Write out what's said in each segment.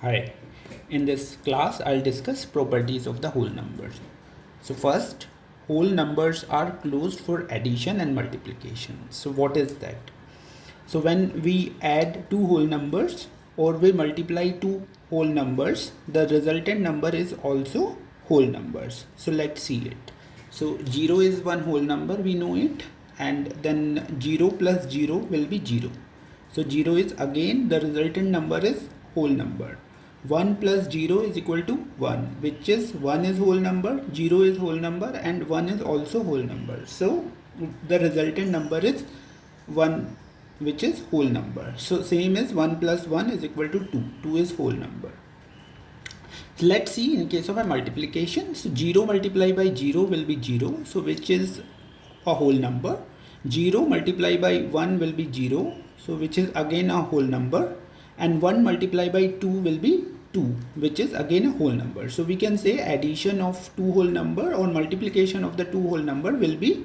Hi, in this class I'll discuss properties of the whole numbers. So first, whole numbers are closed for addition and multiplication. So what is that? So when we add two whole numbers or we multiply two whole numbers, the resultant number is also whole numbers. So let's see it. So 0 is one whole number, we know it, and then 0 plus 0 will be 0. So 0 is again the resultant number is whole number. 1 plus 0 is equal to 1, which is 1 is whole number, 0 is whole number, and 1 is also whole number. So the resultant number is 1, which is whole number. So same as 1 plus 1 is equal to 2. 2 is whole number. Let's see in case of a multiplication. So 0 multiplied by 0 will be 0. So which is a whole number. 0 multiplied by 1 will be 0. So which is again a whole number. And 1 multiplied by 2 will be 2, which is again a whole number. So we can say addition of two whole number or multiplication of the two whole number will be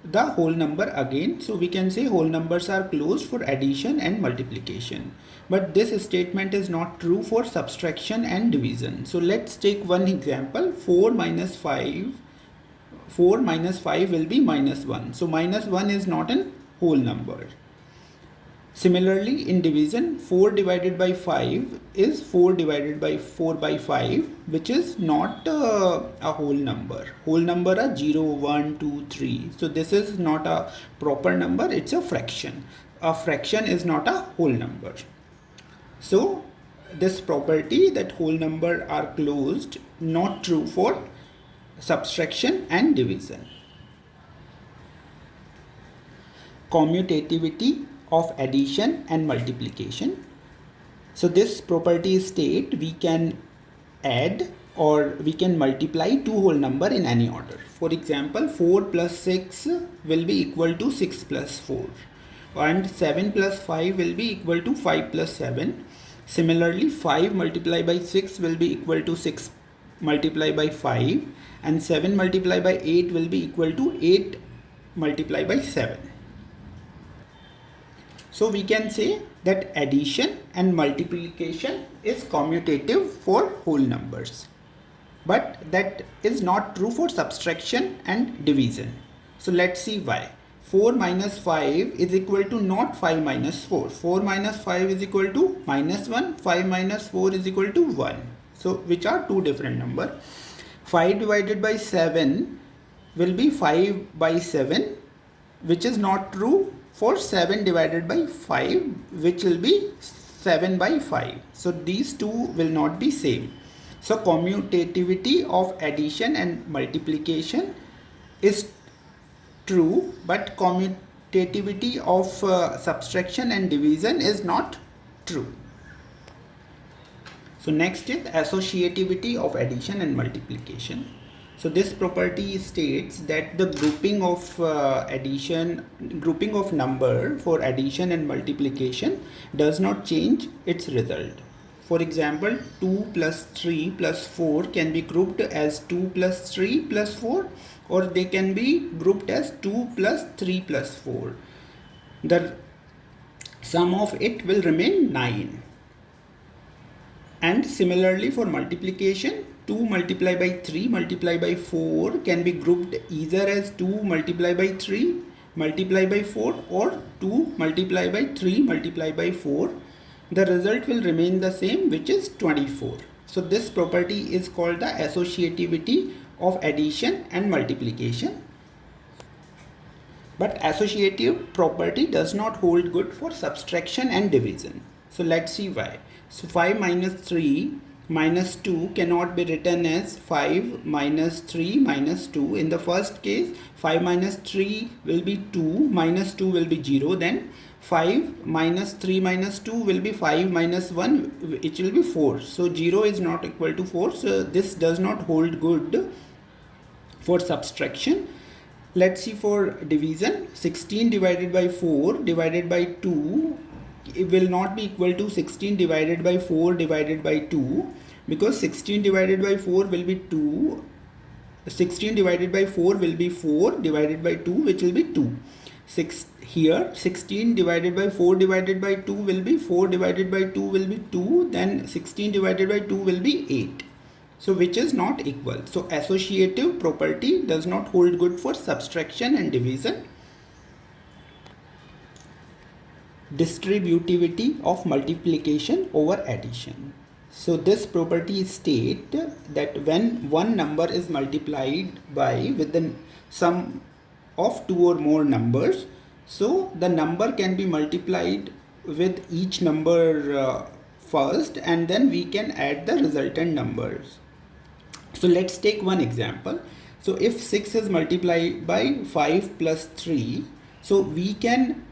the whole number again. So we can say whole numbers are closed for addition and multiplication. But this statement is not true for subtraction and division. So let's take one example. 4 minus 5 will be minus 1. So minus 1 is not an whole number. Similarly, in division, 4 divided by 5 is 4 divided by 4 by 5, which is not a whole number. Whole number are 0, 1, 2, 3. So this is not a proper number, it's a fraction. A fraction is not a whole number. So this property that whole number are closed, not true for subtraction and division. Commutativity of addition and multiplication. So this property state we can add or we can multiply two whole number in any order. For example, 4 plus 6 will be equal to 6 plus 4 and 7 plus 5 will be equal to 5 plus 7. Similarly, 5 multiplied by 6 will be equal to 6 multiplied by 5 and 7 multiplied by 8 will be equal to 8 multiplied by 7. So we can say that addition and multiplication is commutative for whole numbers. But that is not true for subtraction and division. So let's see why. 4 minus 5 is equal to not 5 minus 4. 4 minus 5 is equal to minus 1. 5 minus 4 is equal to 1. So which are two different numbers. 5 divided by 7 will be 5 by 7, which is not true for 7 divided by 5, which will be 7 by 5. So these two will not be same. So commutativity of addition and multiplication is true, but commutativity of subtraction and division is not true. So next is associativity of addition and multiplication. So this property states that the grouping of grouping of number for addition and multiplication does not change its result. For example, 2 plus 3 plus 4 can be grouped as 2 plus 3 plus 4, or they can be grouped as 2 plus 3 plus 4. The sum of it will remain 9. And similarly for multiplication, 2 multiplied by 3 multiplied by 4 can be grouped either as 2 multiplied by 3 multiplied by 4 or 2 multiplied by 3 multiplied by 4. The result will remain the same, which is 24. So this property is called the associativity of addition and multiplication. But associative property does not hold good for subtraction and division. So let's see why. So 5 minus 3 minus 2 cannot be written as 5 minus 3 minus 2. In the first case, 5 minus 3 will be 2, minus 2 will be 0. Then 5 minus 3 minus 2 will be 5 minus 1, which will be 4. So 0 is not equal to 4. So this does not hold good for subtraction. Let's see for division. 16 divided by 4 divided by 2, it will not be equal to 16 divided by 4 divided by 2, because 16 divided by 4 will be 2. 16 divided by 4 will be 4 divided by 2, which will be 2. here 16 divided by 4 divided by 2 will be 4 divided by 2 will be 2, then 16 divided by 2 will be 8. So which is not equal. So associative property does not hold good for subtraction and division. Distributivity of multiplication over addition. So this property states that when one number is multiplied by with the sum of two or more numbers, so the number can be multiplied with each number first, and then we can add the resultant numbers. So let's take one example. So if 6 is multiplied by 5 plus 3, so we can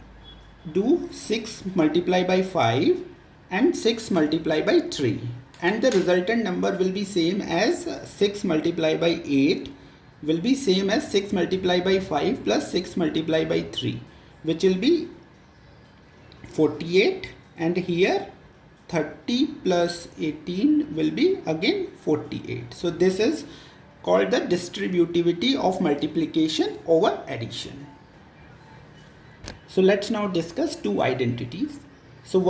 do 6 multiply by 5 and 6 multiply by 3, and the resultant number will be same as 6 multiply by 8 will be same as 6 multiply by 5 plus 6 multiply by 3, which will be 48, and here 30 plus 18 will be again 48. So this is called the distributivity of multiplication over addition. So let's now discuss two identities. So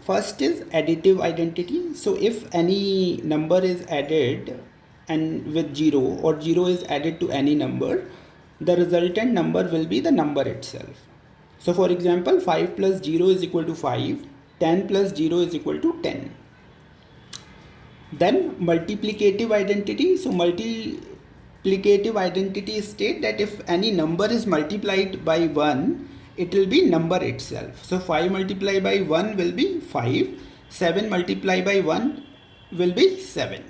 first is additive identity. So if any number is added and with 0, or 0 is added to any number, the resultant number will be the number itself. So for example, 5 plus 0 is equal to 5, 10 plus 0 is equal to 10. Then multiplicative identity. So multiplicative identity state that if any number is multiplied by 1, it will be number itself. So 5 multiplied by 1 will be 5, 7 multiplied by 1 will be 7.